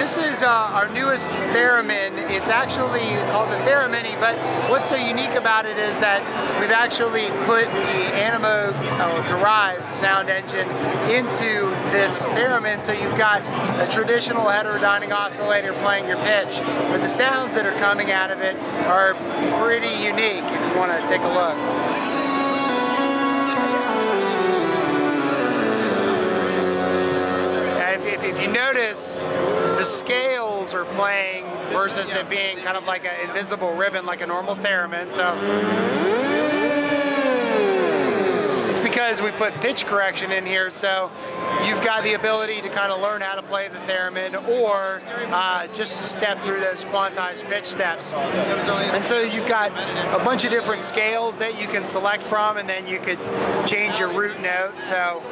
This is our newest Theremin. It's actually called the Theremini, but what's so unique about it is that we've actually put the Animoog derived sound engine into this Theremin, so you've got a traditional heterodyning oscillator playing your pitch, but the sounds that are coming out of it are pretty unique if you want to take a look. If you notice, the scales are playing versus it being kind of like an invisible ribbon like a normal Theremin. So it's because we put pitch correction in here, so you've got the ability to kind of learn how to play the Theremin or just step through those quantized pitch steps. And so you've got a bunch of different scales that you can select from, and then you could change your root note. So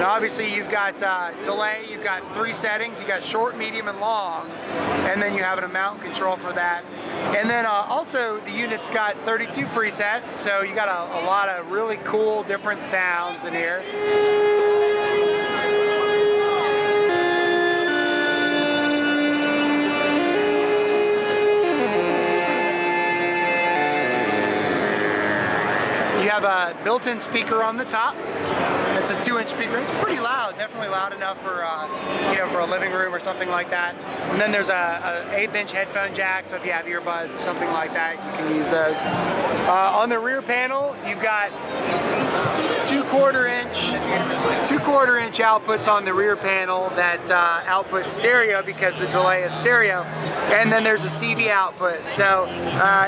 obviously you've got delay, you've got 3 settings, you've got short, medium, and long, and then you have an amount control for that. And then also the unit's got 32 presets, so you got a lot of really cool different sounds in here. You have a built-in speaker on the top. It's a 2-inch speaker. It's pretty loud, definitely loud enough for you know, for a living room or something like that. And then there's a 1/8-inch headphone jack, so if you have earbuds, something like that, you can use those. On the rear panel, you've got 2/4 inch outputs on the rear panel that output stereo because the delay is stereo. And then there's a CV output. So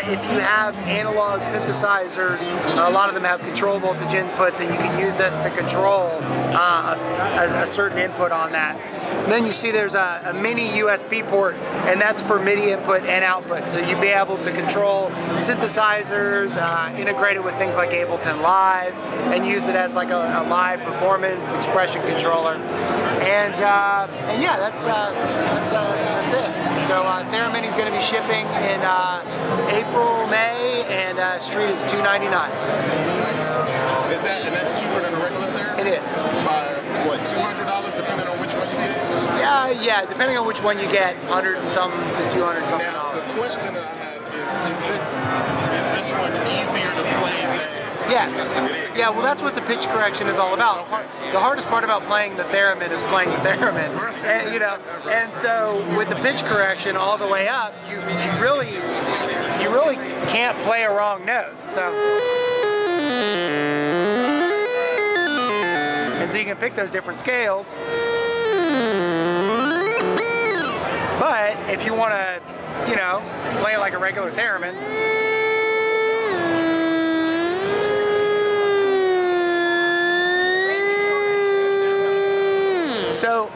if you have analog synthesizers, a lot of them have control voltage inputs, and you can use this to control a certain input on that. And then you see there's a mini USB port, and that's for MIDI input and output. So you'll be able to control synthesizers, integrate it with things like Ableton Live, and use it as like a live performance expression controller. And yeah, that's it. So Theremini is going to be shipping in April, May, and street is $299. And that's cheaper than a regular Theremin? It is. What, $200 depending on which one you get? Yeah, depending on which one you get, 100 and some to 200 something. Now, the question I have is this one easier to play than? Yes. Yeah, well that's what the pitch correction is all about. The hardest part about playing the Theremin is playing the Theremin. And, you know, and so with the pitch correction all the way up, you really can't play a wrong note. So and so you can pick those different scales. But if you want to, you know, play it like a regular Theremin, so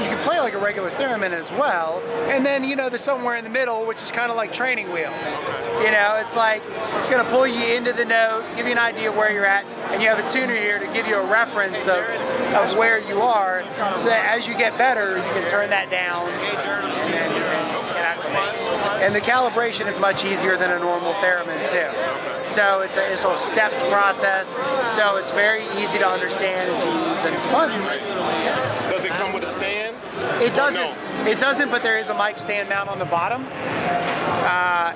you can play like a regular Theremin as well, and then, you know, there's somewhere in the middle which is kind of like training wheels. You know, it's like it's going to pull you into the note, give you an idea of where you're at, and you have a tuner here to give you a reference of where you are, so that as you get better, you can turn that down and the calibration is much easier than a normal Theremin too. So it's a stepped process, so it's very easy to understand and to use, and it's fun. Does it come with a stand? It doesn't. No? It doesn't, but there is a mic stand mount on the bottom.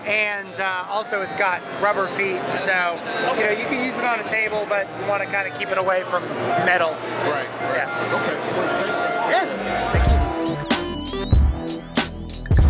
And also it's got rubber feet, so you know, you can use it on a table, but you want to kind of keep it away from metal. Right. Yeah. Okay.